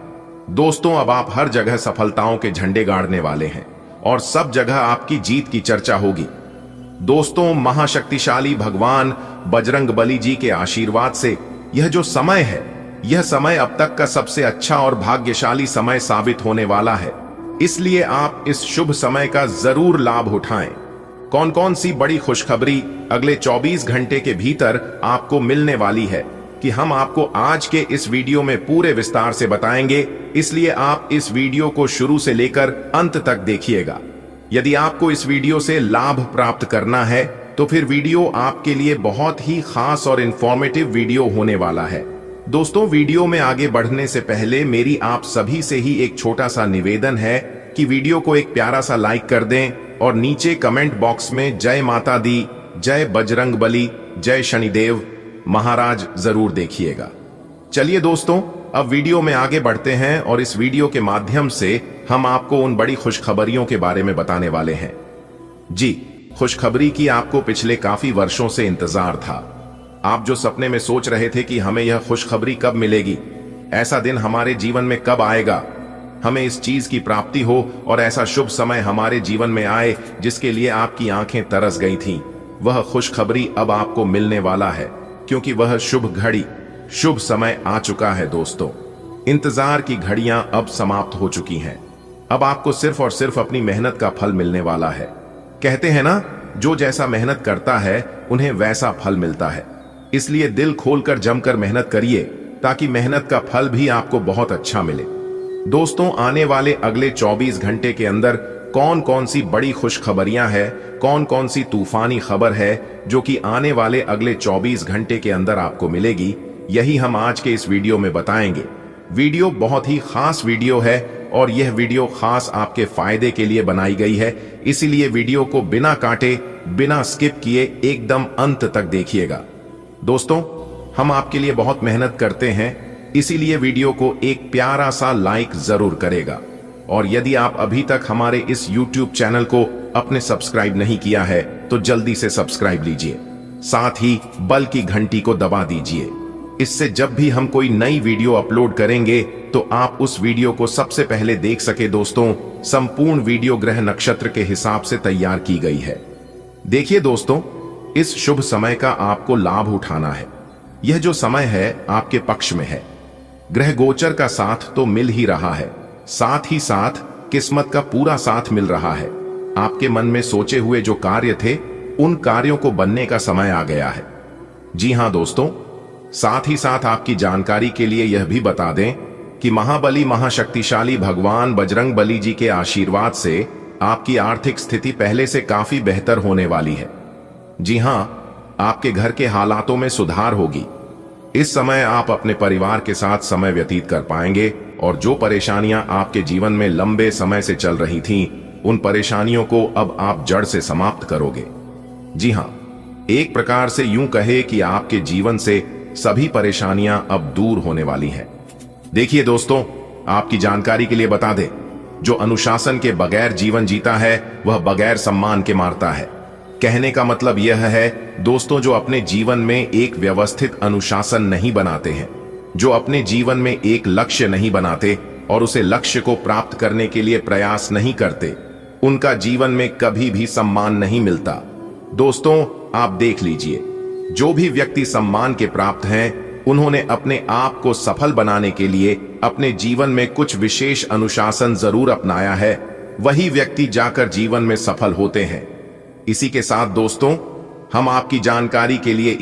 दोस्तों, अब आप हर जगह सफलताओं के झंडे गाड़ने वाले हैं और सब जगह आपकी जीत की चर्चा होगी। दोस्तों, महाशक्तिशाली भगवान बजरंगबली जी के आशीर्वाद से यह जो समय है, यह समय अब तक का सबसे अच्छा और भाग्यशाली समय साबित होने वाला है। इसलिए आप इस शुभ समय का जरूर लाभ उठाएं। कौन कौन सी बड़ी खुशखबरी अगले 24 घंटे के भीतर आपको मिलने वाली है कि हम आपको आज के इस वीडियो में पूरे विस्तार से बताएंगे। इसलिए आप इस वीडियो को शुरू से लेकर अंत तक देखिएगा। यदि आपको इस वीडियो से लाभ प्राप्त करना है तो फिर वीडियो आपके लिए बहुत ही खास और इंफॉर्मेटिव वीडियो होने वाला है। दोस्तों, वीडियो में आगे बढ़ने से पहले मेरी आप सभी से ही एक छोटा सा निवेदन है कि वीडियो को एक प्यारा सा लाइक कर दें और नीचे कमेंट बॉक्स में जय माता दी, जय बजरंगबली, जय शनिदेव महाराज जरूर देखिएगा। चलिए दोस्तों, अब वीडियो में आगे बढ़ते हैं और इस वीडियो के माध्यम से हम आपको उन बड़ी खुशखबरियों के बारे में बताने वाले हैं। जी, खुशखबरी की आपको पिछले काफी वर्षों से इंतजार था। आप जो सपने में सोच रहे थे कि हमें यह खुशखबरी कब मिलेगी, ऐसा दिन हमारे जीवन में कब आएगा, हमें इस चीज की प्राप्ति हो और ऐसा शुभ समय हमारे जीवन में आए जिसके लिए आपकी आंखें तरस गई थीं, वह खुशखबरी अब आपको मिलने वाला है, क्योंकि वह शुभ घड़ी, शुभ समय आ चुका है। दोस्तों, इंतजार की घड़ियां अब समाप्त हो चुकी हैं। अब आपको सिर्फ और सिर्फ अपनी मेहनत का फल मिलने वाला है। कहते हैं ना, जो जैसा मेहनत करता है उन्हें वैसा फल मिलता है। इसलिए दिल खोलकर जमकर मेहनत करिए ताकि मेहनत का फल भी आपको बहुत अच्छा मिले। दोस्तों, आने वाले अगले 24 घंटे के अंदर कौन कौन सी बड़ी खुशखबरियां हैं, कौन कौन सी तूफानी खबर है जो कि आने वाले अगले 24 घंटे के अंदर आपको मिलेगी, यही हम आज के इस वीडियो में बताएंगे। वीडियो बहुत ही खास वीडियो है और यह वीडियो खास आपके फायदे के लिए बनाई गई है। इसीलिए वीडियो को बिना काटे, बिना स्किप किए एकदम अंत तक देखिएगा। दोस्तों, हम आपके लिए बहुत मेहनत करते हैं, इसीलिए वीडियो को एक प्यारा सा लाइक जरूर करेगा। और यदि आप अभी तक हमारे इस YouTube चैनल को अपने सब्सक्राइब नहीं किया है तो जल्दी से सब्सक्राइब लीजिए, साथ ही बल की घंटी को दबा दीजिए। इससे जब भी हम कोई नई वीडियो अपलोड करेंगे तो आप उस वीडियो को सबसे पहले देख सके। दोस्तों, संपूर्ण वीडियो ग्रह नक्षत्र के हिसाब से तैयार की गई है। देखिए दोस्तों, इस शुभ समय का आपको लाभ उठाना है। यह जो समय है आपके पक्ष में है। ग्रह गोचर का साथ तो मिल ही रहा है, साथ ही साथ किस्मत का पूरा साथ मिल रहा है। आपके मन में सोचे हुए जो कार्य थे, उन कार्यों को बनने का समय आ गया है। जी हां दोस्तों, साथ ही साथ आपकी जानकारी के लिए यह भी बता दें कि महाबली महाशक्तिशाली भगवान बजरंगबली जी के आशीर्वाद से आपकी आर्थिक स्थिति पहले से काफी बेहतर होने वाली है। जी हां, आपके घर के हालातों में सुधार होगी। इस समय आप अपने परिवार के साथ समय व्यतीत कर पाएंगे और जो परेशानियां आपके जीवन में लंबे समय से चल रही थीं, उन परेशानियों को अब आप जड़ से समाप्त करोगे। जी हां, एक प्रकार से यूं कहे कि आपके जीवन से सभी परेशानियां अब दूर होने वाली हैं। देखिए दोस्तों, आपकी जानकारी के लिए बता दें, जो अनुशासन के बगैर जीवन जीता है वह बगैर सम्मान के मारता है। कहने का मतलब यह है दोस्तों, जो अपने जीवन में एक व्यवस्थित अनुशासन नहीं बनाते हैं, जो अपने जीवन में एक लक्ष्य नहीं बनाते और उसे लक्ष्य को प्राप्त करने के लिए प्रयास नहीं करते, उनका जीवन में कभी भी सम्मान नहीं मिलता। दोस्तों, आप देख लीजिए, जो भी व्यक्ति सम्मान के प्राप्त हैं, उन्होंने अपने आप को सफल बनाने के लिए अपने जीवन में कुछ विशेष अनुशासन जरूर अपनाया है। वही व्यक्ति जाकर जीवन में सफल होते हैं। इसी के साथ दोस्तों, हम आपकी जानकारी के लिए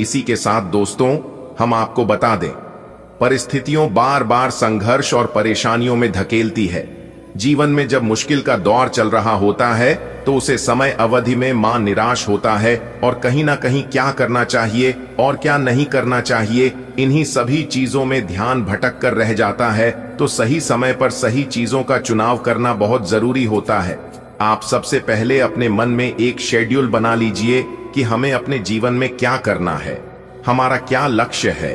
हम आपको बता दें, परिस्थितियों बार बार संघर्ष और परेशानियों में धकेलती है। जीवन में जब मुश्किल का दौर चल रहा होता है तो उसे समय अवधि में निराश होता है और कहीं ना कहीं क्या करना चाहिए और क्या नहीं करना चाहिए, इन्हीं सभी चीजों में ध्यान भटक कर रह जाता है, तो सही समय पर सही चीजों का चुनाव करना बहुत जरूरी होता है। आप सबसे पहले अपने मन में एक शेड्यूल बना लीजिए कि हमें अपने जीवन में क्या करना है, हमारा क्या लक्ष्य है,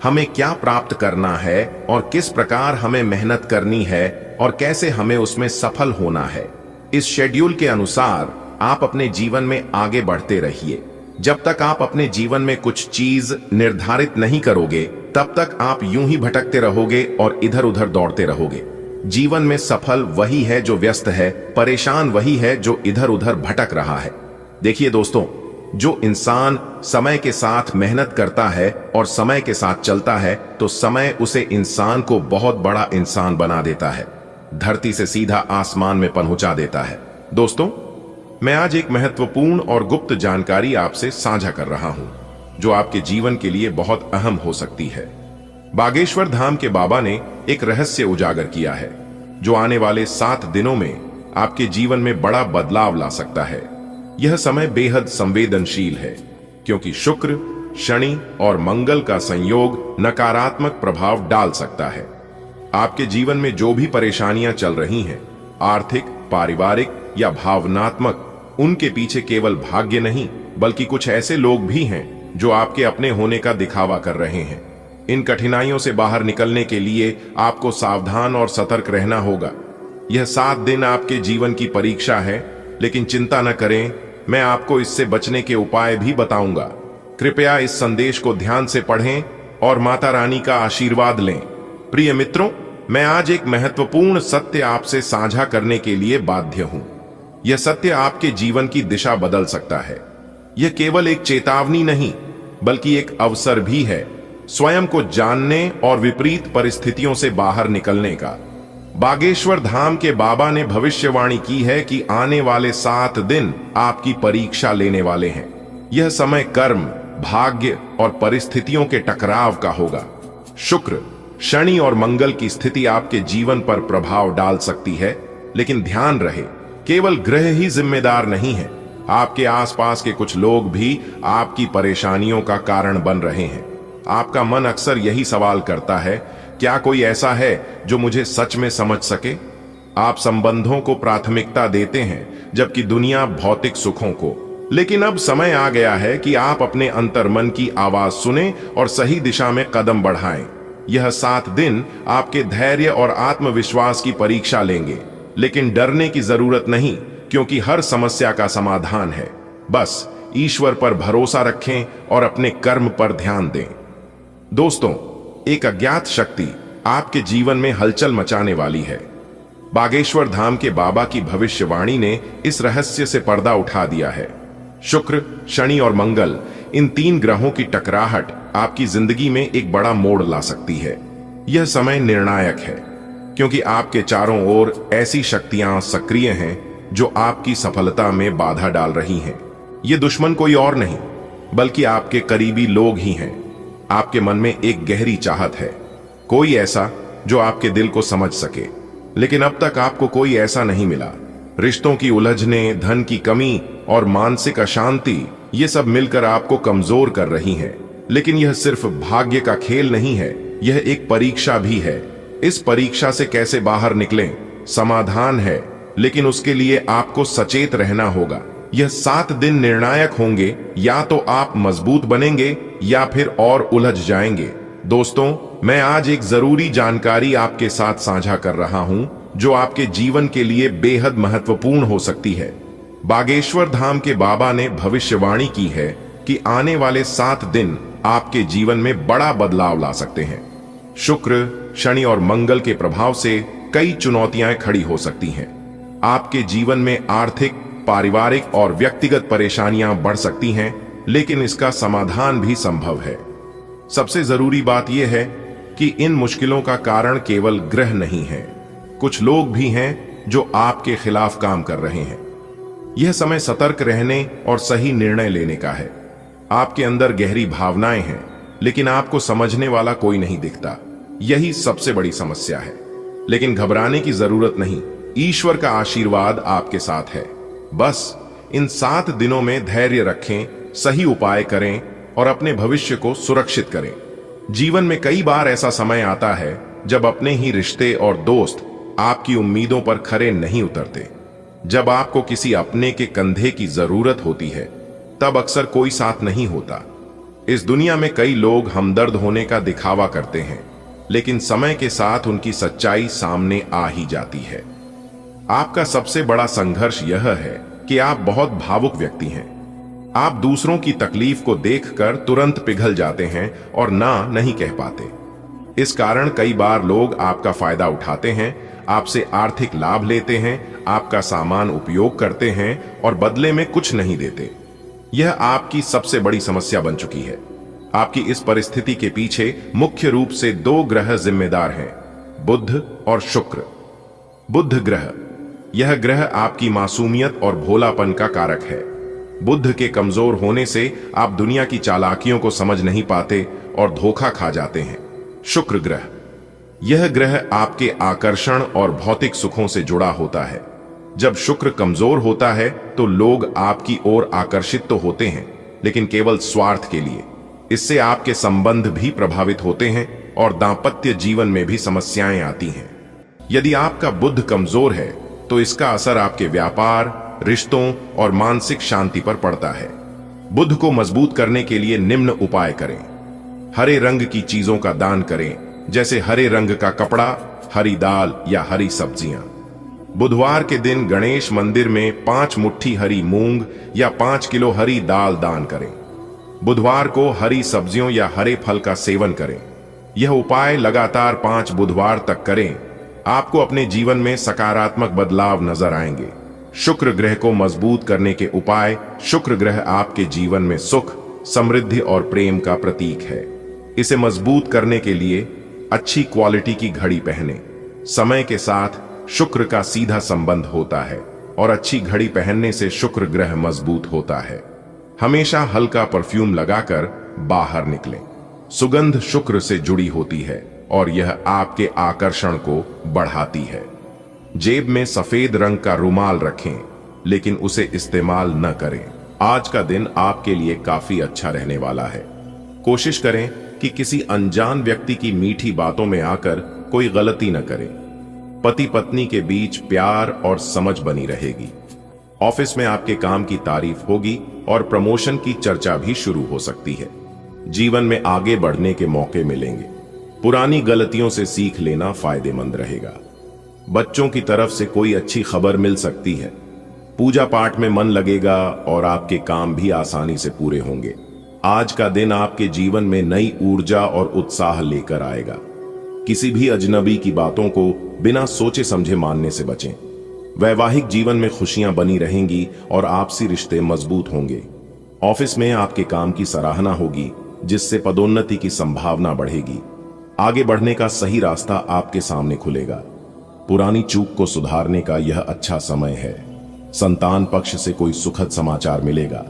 हमें क्या प्राप्त करना है और किस प्रकार हमें मेहनत करनी है और कैसे हमें उसमें सफल होना है। इस शेड्यूल के अनुसार आप अपने जीवन में आगे बढ़ते रहिए। जब तक आप अपने जीवन में कुछ चीज निर्धारित नहीं करोगे, तब तक आप यूं ही भटकते रहोगे और इधर उधर दौड़ते रहोगे। जीवन में सफल वही है जो व्यस्त है, परेशान वही है जो इधर उधर भटक रहा है। देखिए दोस्तों, जो इंसान समय के साथ मेहनत करता है और समय के साथ चलता है, तो समय उसे इंसान को बहुत बड़ा इंसान बना देता है, धरती से सीधा आसमान में पहुंचा देता है। दोस्तों, मैं आज एक महत्वपूर्ण और गुप्त जानकारी आपसे साझा कर रहा हूं, जो आपके जीवन के लिए बहुत अहम हो सकती है। बागेश्वर धाम के बाबा ने एक रहस्य उजागर किया है, जो आने वाले 7 दिनों में आपके जीवन में बड़ा बदलाव ला सकता है। यह समय बेहद संवेदनशील है, क्योंकि शुक्र, शनि और मंगल का संयोग नकारात्मक प्रभाव डाल सकता है। आपके जीवन में जो भी परेशानियां चल रही हैं, आर्थिक, पारिवारिक या भावनात्मक, उनके पीछे केवल भाग्य नहीं, बल्कि कुछ ऐसे लोग भी हैं जो आपके अपने होने का दिखावा कर रहे हैं। इन कठिनाइयों से बाहर निकलने के लिए आपको सावधान और सतर्क रहना होगा। यह 7 दिन आपके जीवन की परीक्षा है, लेकिन चिंता न करें, मैं आपको इससे बचने के उपाय भी बताऊंगा। कृपया इस संदेश को ध्यान से पढ़ें और माता रानी का आशीर्वाद लें। प्रिय मित्रों, मैं आज एक महत्वपूर्ण सत्य आपसे साझा करने के लिए बाध्य हूं। यह सत्य आपके जीवन की दिशा बदल सकता है। यह केवल एक चेतावनी नहीं, बल्कि एक अवसर भी है स्वयं को जानने और विपरीत परिस्थितियों से बाहर निकलने का। बागेश्वर धाम के बाबा ने भविष्यवाणी की है कि आने वाले 7 दिन आपकी परीक्षा लेने वाले हैं। यह समय कर्म, भाग्य और परिस्थितियों के टकराव का होगा। शुक्र, शनि और मंगल की स्थिति आपके जीवन पर प्रभाव डाल सकती है, लेकिन ध्यान रहे, केवल ग्रह ही जिम्मेदार नहीं है। आपके आसपास के कुछ लोग भी आपकी परेशानियों का कारण बन रहे हैं। आपका मन अक्सर यही सवाल करता है, क्या कोई ऐसा है जो मुझे सच में समझ सके? आप संबंधों को प्राथमिकता देते हैं, जबकि दुनिया भौतिक सुखों को। लेकिन अब समय आ गया है कि आप अपने अंतर्मन की आवाज सुने और सही दिशा में कदम बढ़ाएं। यह 7 दिन आपके धैर्य और आत्मविश्वास की परीक्षा लेंगे, लेकिन डरने की जरूरत नहीं, क्योंकि हर समस्या का समाधान है। बस ईश्वर पर भरोसा रखें और अपने कर्म पर ध्यान दें। दोस्तों, एक अज्ञात शक्ति आपके जीवन में हलचल मचाने वाली है। बागेश्वर धाम के बाबा की भविष्यवाणी ने इस रहस्य से पर्दा उठा दिया है। शुक्र, शनि और मंगल, इन 3 ग्रहों की टकराहट आपकी जिंदगी में एक बड़ा मोड़ ला सकती है। यह समय निर्णायक है, क्योंकि आपके चारों ओर ऐसी शक्तियां सक्रिय हैं जो आपकी सफलता में बाधा डाल रही हैं। ये दुश्मन कोई और नहीं, बल्कि आपके करीबी लोग ही हैं। आपके मन में एक गहरी चाहत है, कोई ऐसा जो आपके दिल को समझ सके, लेकिन अब तक आपको कोई ऐसा नहीं मिला। रिश्तों की उलझने, धन की कमी और मानसिक अशांति, ये सब मिलकर आपको कमजोर कर रही हैं। लेकिन यह सिर्फ भाग्य का खेल नहीं है, यह एक परीक्षा भी है। इस परीक्षा से कैसे बाहर निकलें, समाधान है, लेकिन उसके लिए आपको सचेत रहना होगा। यह 7 दिन निर्णायक होंगे, या तो आप मजबूत बनेंगे या फिर और उलझ जाएंगे। दोस्तों, मैं आज एक जरूरी जानकारी आपके साथ साझा कर रहा हूं, जो आपके जीवन के लिए बेहद महत्वपूर्ण हो सकती है। बागेश्वर धाम के बाबा ने भविष्यवाणी की है कि आने वाले 7 दिन आपके जीवन में बड़ा बदलाव ला सकते हैं। शुक्र, शनि और मंगल के प्रभाव से कई चुनौतियां खड़ी हो सकती हैं। आपके जीवन में आर्थिक, पारिवारिक और व्यक्तिगत परेशानियां बढ़ सकती हैं, लेकिन इसका समाधान भी संभव है। सबसे जरूरी बात यह है कि इन मुश्किलों का कारण केवल ग्रह नहीं है, कुछ लोग भी हैं जो आपके खिलाफ काम कर रहे हैं। यह समय सतर्क रहने और सही निर्णय लेने का है। आपके अंदर गहरी भावनाएं हैं, लेकिन आपको समझने वाला कोई नहीं दिखता। यही सबसे बड़ी समस्या है। लेकिन घबराने की जरूरत नहीं, ईश्वर का आशीर्वाद आपके साथ है। बस इन 7 दिनों में धैर्य रखें, सही उपाय करें और अपने भविष्य को सुरक्षित करें। जीवन में कई बार ऐसा समय आता है जब अपने ही रिश्ते और दोस्त आपकी उम्मीदों पर खरे नहीं उतरते। जब आपको किसी अपने के कंधे की जरूरत होती है तब अक्सर कोई साथ नहीं होता। इस दुनिया में कई लोग हमदर्द होने का दिखावा करते हैं, लेकिन समय के साथ उनकी सच्चाई सामने आ ही जाती है। आपका सबसे बड़ा संघर्ष यह है कि आप बहुत भावुक व्यक्ति हैं। आप दूसरों की तकलीफ को देखकर तुरंत पिघल जाते हैं और ना नहीं कह पाते। इस कारण कई बार लोग आपका फायदा उठाते हैं, आपसे आर्थिक लाभ लेते हैं, आपका सामान उपयोग करते हैं और बदले में कुछ नहीं देते। यह आपकी सबसे बड़ी समस्या बन चुकी है। आपकी इस परिस्थिति के पीछे मुख्य रूप से दो ग्रह जिम्मेदार हैं, बुध और शुक्र। बुध ग्रह, यह ग्रह आपकी मासूमियत और भोलापन का कारक है। बुध के कमजोर होने से आप दुनिया की चालाकियों को समझ नहीं पाते और धोखा खा जाते हैं। शुक्र ग्रह, यह ग्रह आपके आकर्षण और भौतिक सुखों से जुड़ा होता है। जब शुक्र कमजोर होता है तो लोग आपकी ओर आकर्षित तो होते हैं, लेकिन केवल स्वार्थ के लिए। इससे आपके संबंध भी प्रभावित होते हैं और दांपत्य जीवन में भी समस्याएं आती हैं। यदि आपका बुध कमजोर है तो इसका असर आपके व्यापार, रिश्तों और मानसिक शांति पर पड़ता है। बुध को मजबूत करने के लिए निम्न उपाय करें। हरे रंग की चीजों का दान करें, जैसे हरे रंग का कपड़ा, हरी दाल या हरी सब्जियां। बुधवार के दिन गणेश मंदिर में 5 मुट्ठी हरी मूंग या 5 किलो हरी दाल दान करें। बुधवार को हरी सब्जियों या हरे फल का सेवन करें। यह उपाय लगातार 5 बुधवार तक करें। आपको अपने जीवन में सकारात्मक बदलाव नजर आएंगे। शुक्र ग्रह को मजबूत करने के उपाय। शुक्र ग्रह आपके जीवन में सुख, समृद्धि और प्रेम का प्रतीक है। इसे मजबूत करने के लिए अच्छी क्वालिटी की घड़ी पहने। समय के साथ शुक्र का सीधा संबंध होता है और अच्छी घड़ी पहनने से शुक्र ग्रह मजबूत होता है। हमेशा हल्का परफ्यूम लगाकर बाहर निकलें। सुगंध शुक्र से जुड़ी होती है और यह आपके आकर्षण को बढ़ाती है। जेब में सफेद रंग का रुमाल रखें, लेकिन उसे इस्तेमाल न करें। आज का दिन आपके लिए काफी अच्छा रहने वाला है। कोशिश करें कि किसी अनजान व्यक्ति की मीठी बातों में आकर कोई गलती न करें। पति पत्नी के बीच प्यार और समझ बनी रहेगी। ऑफिस में आपके काम की तारीफ होगी और प्रमोशन की चर्चा भी शुरू हो सकती है। जीवन में आगे बढ़ने के मौके मिलेंगे। पुरानी गलतियों से सीख लेना फायदेमंद रहेगा। बच्चों की तरफ से कोई अच्छी खबर मिल सकती है। पूजा पाठ में मन लगेगा और आपके काम भी आसानी से पूरे होंगे। आज का दिन आपके जीवन में नई ऊर्जा और उत्साह लेकर आएगा। किसी भी अजनबी की बातों को बिना सोचे समझे मानने से बचें। वैवाहिक जीवन में खुशियां बनी रहेंगी और आपसी रिश्ते मजबूत होंगे। ऑफिस में आपके काम की सराहना होगी, जिससे पदोन्नति की संभावना बढ़ेगी। आगे बढ़ने का सही रास्ता आपके सामने खुलेगा। पुरानी चूक को सुधारने का यह अच्छा समय है। संतान पक्ष से कोई सुखद समाचार मिलेगा।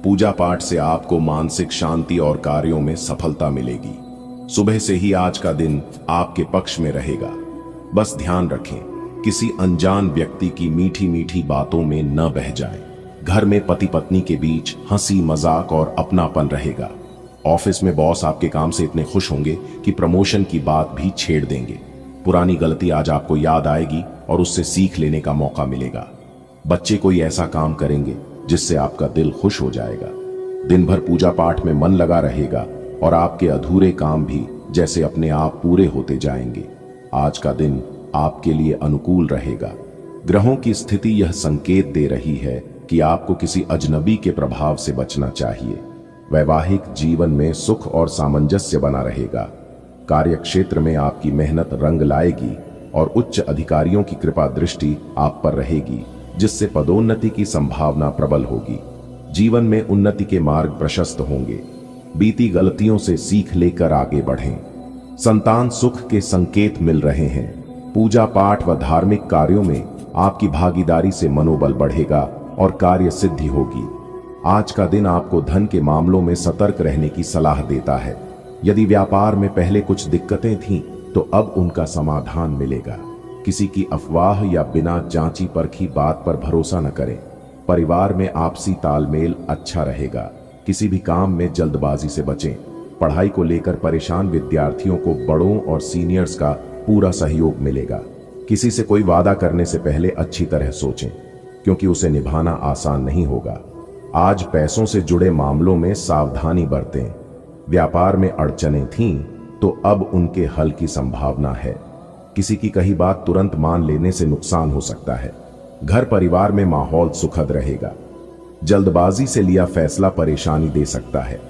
पूजा पाठ से आपको मानसिक शांति और कार्यों में सफलता मिलेगी। सुबह से ही आज का दिन आपके पक्ष में रहेगा। बस ध्यान रखें, किसी अनजान व्यक्ति की मीठी मीठी बातों में न बह जाएं। घर में पति पत्नी के बीच हंसी मजाक और अपनापन रहेगा। ऑफिस में बॉस आपके काम से इतने खुश होंगे कि प्रमोशन की बात भी छेड़ देंगे। पुरानी गलती आज आपको याद आएगी और उससे सीख लेने का मौका मिलेगा। बच्चे कोई ऐसा काम करेंगे जिससे आपका दिल खुश हो जाएगा। दिन भर पूजा पाठ में मन लगा रहेगा और आपके अधूरे काम भी जैसे अपने आप पूरे होते जाएंगे। आज का दिन आपके लिए अनुकूल रहेगा। ग्रहों की स्थिति यह संकेत दे रही है कि आपको किसी अजनबी के प्रभाव से बचना चाहिए। वैवाहिक जीवन में सुख और सामंजस्य बना रहेगा। कार्य क्षेत्र में आपकी मेहनत रंग लाएगी और उच्च अधिकारियों की कृपा दृष्टि आप पर रहेगी, जिससे पदोन्नति की संभावना प्रबल होगी। जीवन में उन्नति के मार्ग प्रशस्त होंगे। बीती गलतियों से सीख लेकर आगे बढ़ें। संतान सुख के संकेत मिल रहे हैं। पूजा पाठ व धार्मिक कार्यों में आपकी भागीदारी से मनोबल बढ़ेगा और कार्य सिद्धि होगी। आज का दिन आपको धन के मामलों में सतर्क रहने की सलाह देता है। यदि व्यापार में पहले कुछ दिक्कतें थीं, तो अब उनका समाधान मिलेगा। किसी की अफवाह या बिना जांची परखी बात पर भरोसा न करें। परिवार में आपसी तालमेल अच्छा रहेगा। किसी भी काम में जल्दबाजी से बचें। पढ़ाई को लेकर परेशान विद्यार्थियों को बड़ों और सीनियर्स का पूरा सहयोग मिलेगा। किसी से कोई वादा करने से पहले अच्छी तरह सोचें, क्योंकि उसे निभाना आसान नहीं होगा। आज पैसों से जुड़े मामलों में सावधानी बरतें। व्यापार में अड़चनें थीं तो अब उनके हल की संभावना है। किसी की कही बात तुरंत मान लेने से नुकसान हो सकता है। घर परिवार में माहौल सुखद रहेगा। जल्दबाजी से लिया फैसला परेशानी दे सकता है।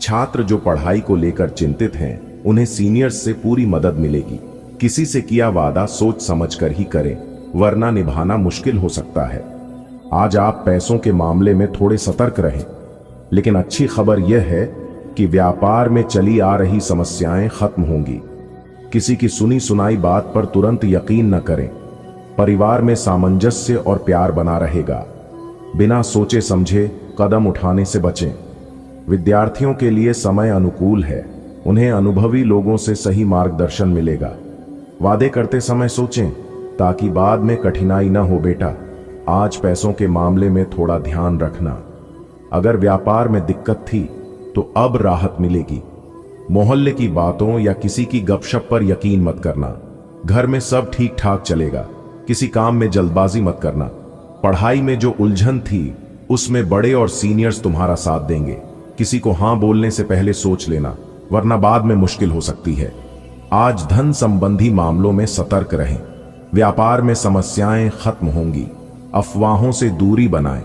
छात्र जो पढ़ाई को लेकर चिंतित हैं, उन्हें सीनियर्स से पूरी मदद मिलेगी। किसी से किया वादा सोच समझकर ही करें, वरना निभाना मुश्किल हो सकता है। आज आप पैसों के मामले में थोड़े सतर्क रहें, लेकिन अच्छी खबर यह है कि व्यापार में चली आ रही समस्याएं खत्म होंगी। किसी की सुनी सुनाई बात पर तुरंत यकीन न करें। परिवार में सामंजस्य और प्यार बना रहेगा। बिना सोचे समझे कदम उठाने से बचें। विद्यार्थियों के लिए समय अनुकूल है। उन्हें अनुभवी लोगों से सही मार्गदर्शन मिलेगा। वादे करते समय सोचें ताकि बाद में कठिनाई न हो। बेटा, आज पैसों के मामले में थोड़ा ध्यान रखना। अगर व्यापार में दिक्कत थी तो अब राहत मिलेगी। मोहल्ले की बातों या किसी की गपशप पर यकीन मत करना। घर में सब ठीक ठाक चलेगा। किसी काम में जल्दबाजी मत करना। पढ़ाई में जो उलझन थी उसमें बड़े और सीनियर्स तुम्हारा साथ देंगे। किसी को हां बोलने से पहले सोच लेना, वरना बाद में मुश्किल हो सकती है। आज धन संबंधी मामलों में सतर्क रहें। व्यापार में समस्याएं खत्म होंगी। अफवाहों से दूरी बनाएं।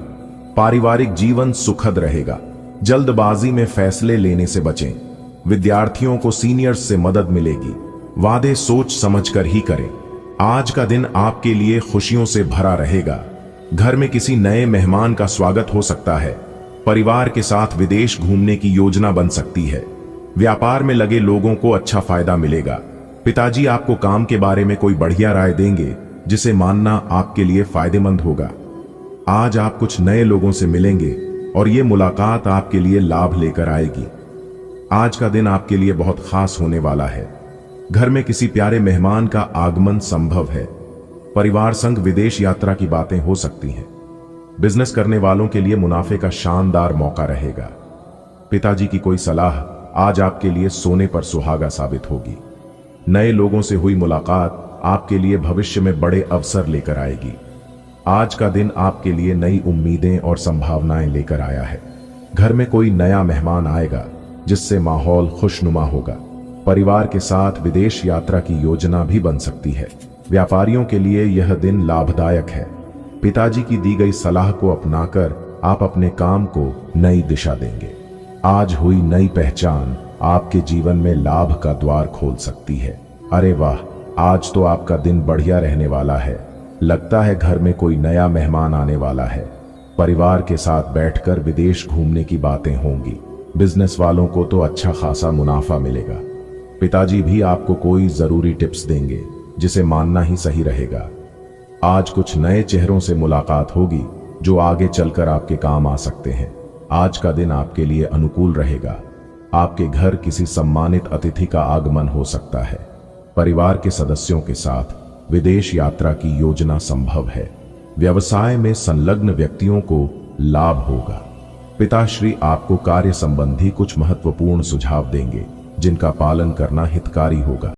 पारिवारिक जीवन सुखद रहेगा। जल्दबाजी में फैसले लेने से बचें। विद्यार्थियों को सीनियर्स से मदद मिलेगी। वादे सोच समझकर ही करें। आज का दिन आपके लिए खुशियों से भरा रहेगा। घर में किसी नए मेहमान का स्वागत हो सकता है। परिवार के साथ विदेश घूमने की योजना बन सकती है। व्यापार में लगे लोगों को अच्छा फायदा मिलेगा। पिताजी आपको काम के बारे में कोई बढ़िया राय देंगे, जिसे मानना आपके लिए फायदेमंद होगा। आज आप कुछ नए लोगों से मिलेंगे और ये मुलाकात आपके लिए लाभ लेकर आएगी। आज का दिन आपके लिए बहुत खास होने वाला है। घर में किसी प्यारे मेहमान का आगमन संभव है। परिवार संग विदेश यात्रा की बातें हो सकती हैं। बिजनेस करने वालों के लिए मुनाफे का शानदार मौका रहेगा। पिताजी की कोई सलाह आज आपके लिए सोने पर सुहागा साबित होगी। नए लोगों से हुई मुलाकात आपके लिए भविष्य में बड़े अवसर लेकर आएगी। आज का दिन आपके लिए नई उम्मीदें और संभावनाएं लेकर आया है। घर में कोई नया मेहमान आएगा, जिससे माहौल खुशनुमा होगा। परिवार के साथ विदेश यात्रा की योजना भी बन सकती है। व्यापारियों के लिए यह दिन लाभदायक है। पिताजी की दी गई सलाह को अपनाकर आप अपने काम को नई दिशा देंगे। आज हुई नई पहचान आपके जीवन में लाभ का द्वार खोल सकती है। अरे वाह, आज तो आपका दिन बढ़िया रहने वाला है। लगता है घर में कोई नया मेहमान आने वाला है। परिवार के साथ बैठकर विदेश घूमने की बातें होंगी। बिजनेस वालों को तो अच्छा खासा मुनाफा मिलेगा। पिताजी भी आपको कोई जरूरी टिप्स देंगे, जिसे मानना ही सही रहेगा। आज कुछ नए चेहरों से मुलाकात होगी जो आगे चलकर आपके काम आ सकते हैं। आज का दिन आपके लिए अनुकूल रहेगा। आपके घर किसी सम्मानित अतिथि का आगमन हो सकता है। परिवार के सदस्यों के साथ विदेश यात्रा की योजना संभव है। व्यवसाय में संलग्न व्यक्तियों को लाभ होगा। पिताश्री आपको कार्य संबंधी कुछ महत्वपूर्ण सुझाव देंगे, जिनका पालन करना हितकारी होगा।